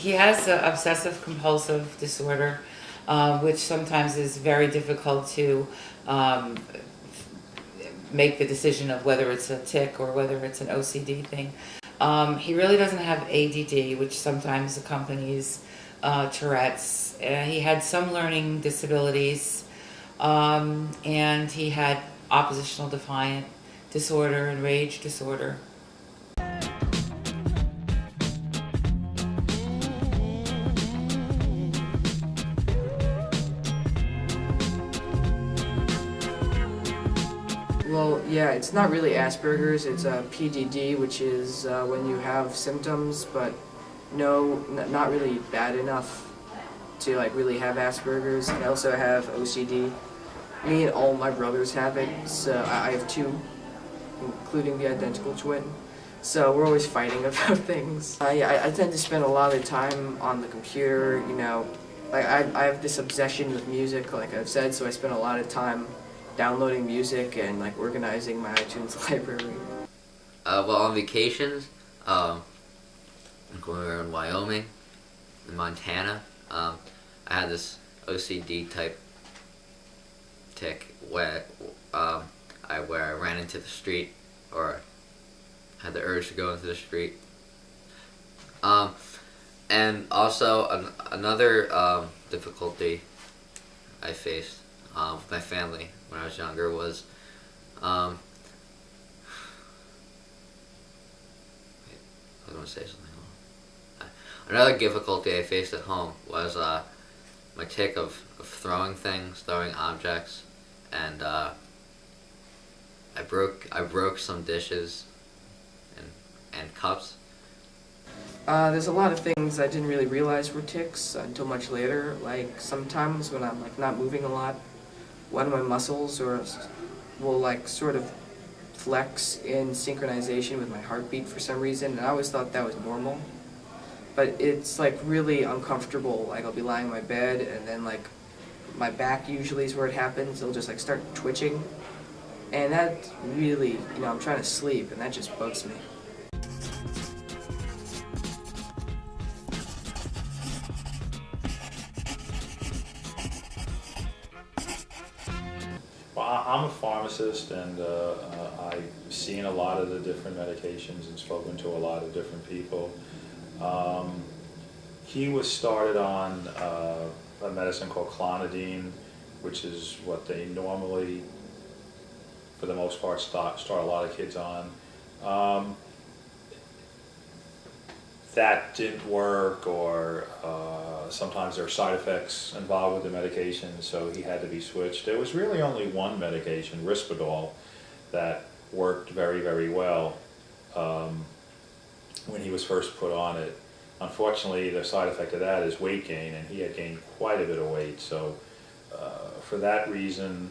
he has an obsessive compulsive disorder, which sometimes is very difficult to make the decision of whether it's a tic or whether it's an OCD thing. He really doesn't have ADD, which sometimes accompanies Tourette's. He had some learning disabilities, and he had oppositional defiant disorder and rage disorder. Well, yeah, it's not really Asperger's, it's a PDD, which is when you have symptoms, but not really bad enough to like really have Asperger's. I also have OCD. Me and all my brothers have it, so I have two, including the identical twin. So we're always fighting about things. I tend to spend a lot of time on the computer, you know. Like I have this obsession with music, like I've said, so I spend a lot of time downloading music and like organizing my iTunes library. Well, on vacations, I'm going around Wyoming and Montana. I had this OCD type tic where I ran into the street, or had the urge to go into the street. And also another difficulty I faced with my family when I was younger was I was going to say something. Another difficulty I faced at home was my tic of throwing things, throwing objects, and I broke some dishes and cups. There's a lot of things I didn't really realize were tics until much later. Like sometimes when I'm like not moving a lot, one of my muscles will like sort of flex in synchronization with my heartbeat for some reason, and I always thought that was normal. But it's like really uncomfortable. Like I'll be lying in my bed and then like my back usually is where it happens. It'll just like start twitching, and that really, you know, I'm trying to sleep and that just bugs me. Well, I'm a pharmacist, and I've seen a lot of the different medications and spoken to a lot of different people. He was started on a medicine called clonidine, which is what they normally, for the most part, start a lot of kids on. That didn't work, or sometimes there are side effects involved with the medication, so he had to be switched. There was really only one medication, Risperdal, that worked very, very well when he was first put on it. Unfortunately, the side effect of that is weight gain, and he had gained quite a bit of weight. So for that reason,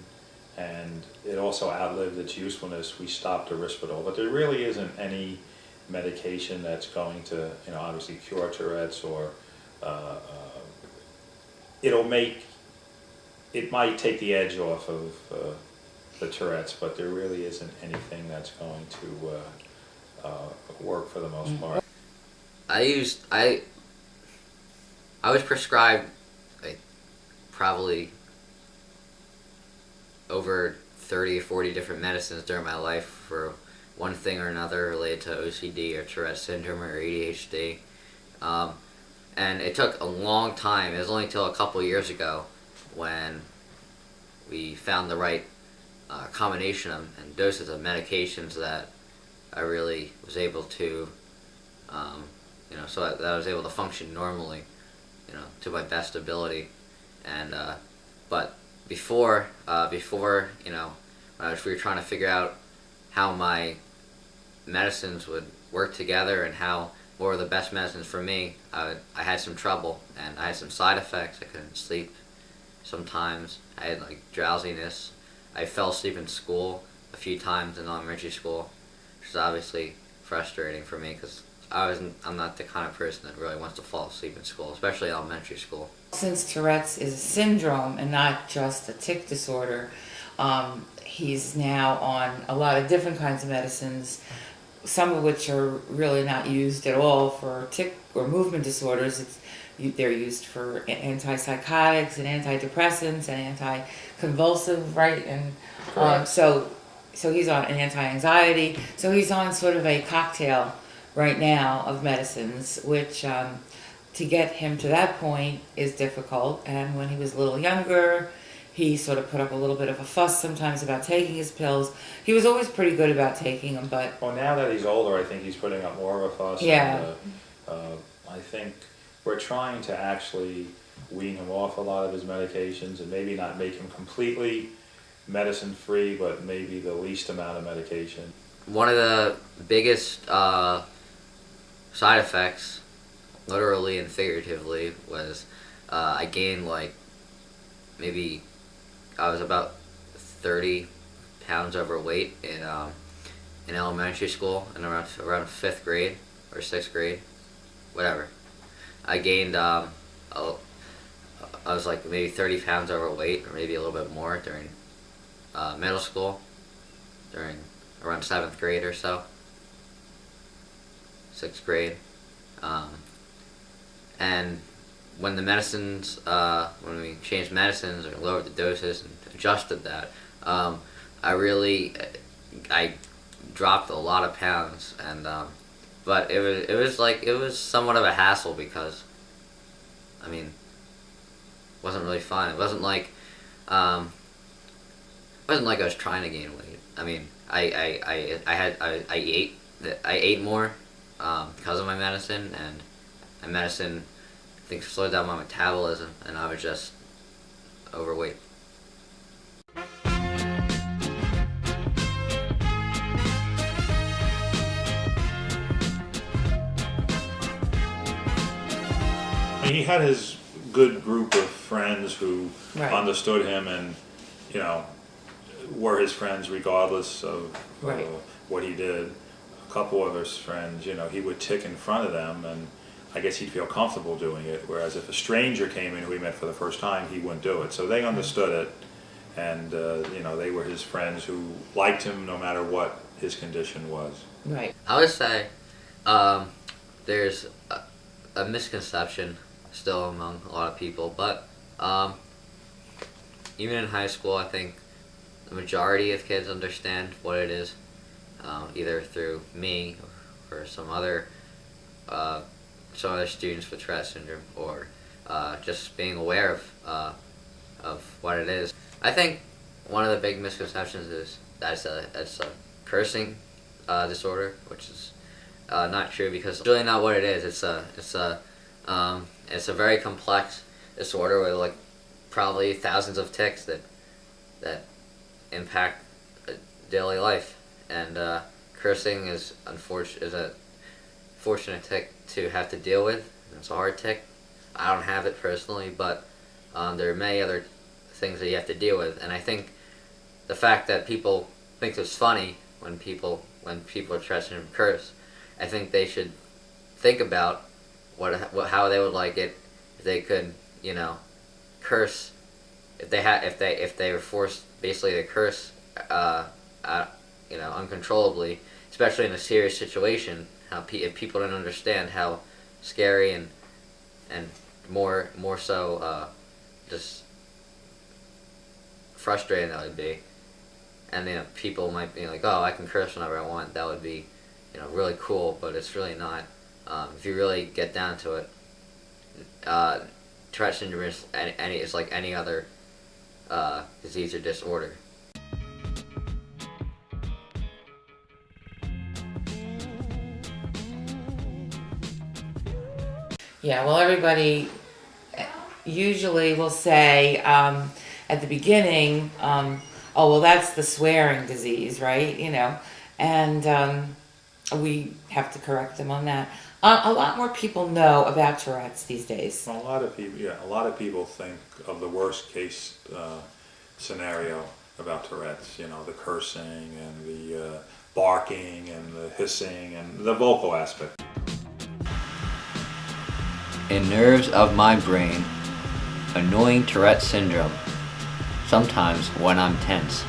and it also outlived its usefulness, we stopped the Risperdal. But there really isn't any medication that's going to, you know, obviously cure Tourette's, or it might take the edge off of the Tourette's, but there really isn't anything that's going to work for the most part. I was prescribed like probably over 30 or 40 different medicines during my life for one thing or another related to OCD or Tourette Syndrome or ADHD. And it took a long time. It was only until a couple years ago when we found the right combination and doses of medications that I really was able to, so that I was able to function normally, to my best ability. And but before, when we were trying to figure out how my medicines would work together and what were the best medicines for me, I had some trouble, and I had some side effects. I couldn't sleep sometimes. I had like drowsiness. I fell asleep in school a few times in elementary school, which is obviously frustrating for me because I'm not the kind of person that really wants to fall asleep in school, especially elementary school. Since Tourette's is a syndrome and not just a tic disorder, he's now on a lot of different kinds of medicines some of which are really not used at all for tic or movement disorders. They're used for antipsychotics and antidepressants and anticonvulsive, right? And so he's on an anti-anxiety. So he's on sort of a cocktail right now of medicines, which to get him to that point is difficult. And when he was a little younger, he sort of put up a little bit of a fuss sometimes about taking his pills. He was always pretty good about taking them, but... Well, now that he's older, I think he's putting up more of a fuss. Yeah. And, I think we're trying to actually wean him off a lot of his medications and maybe not make him completely medicine-free, but maybe the least amount of medication. One of the biggest side effects, literally and figuratively, was I gained maybe I was about 30 pounds overweight in elementary school and around 5th grade or 6th grade, whatever. I gained I was maybe 30 pounds overweight or maybe a little bit more during middle school, during around 7th grade or so, 6th grade, and when the medicines, when we changed medicines or lowered the doses and adjusted that, I dropped a lot of pounds, and but it was somewhat of a hassle because, I mean, it wasn't really fun. It wasn't like I was trying to gain weight. I mean, I ate more because of my medicine, and my medicine, I think, slowed down my metabolism, and I was just overweight. He had his good group of friends who Right. understood him and, were his friends regardless of Right. what he did. A couple of his friends, he would tick in front of them, and I guess he'd feel comfortable doing it, whereas if a stranger came in who he met for the first time, he wouldn't do it. So they understood it, and they were his friends who liked him no matter what his condition was. Right. I would say there's a misconception still among a lot of people, but even in high school, I think the majority of kids understand what it is, either through me or some other students with Tourette syndrome, or just being aware of what it is. I think one of the big misconceptions is that it's a cursing disorder, which is not true, because it's really not what it is. It's a very complex disorder with probably thousands of tics that impact daily life, and cursing is a fortunate tic to have to deal with. It's a hard tic. I don't have it personally, but there are many other things that you have to deal with, and I think the fact that people think it's funny when people with Tourette syndrome curse, I think they should think about how they would like it if they could, curse, if they were forced basically to curse, uncontrollably, especially in a serious situation. If people don't understand how scary and more so just frustrating that would be, and people might be like, oh, I can curse whenever I want. That would be really cool, but it's really not. If you really get down to it, Tourette syndrome is like any other disease or disorder. Yeah, well, everybody usually will say at the beginning, oh, well, that's the swearing disease, right? And we have to correct them on that. A lot more people know about Tourette's these days. A lot of people think of the worst case scenario about Tourette's, the cursing and the barking and the hissing and the vocal aspect. In nerves of my brain, annoying Tourette syndrome, sometimes when I'm tense.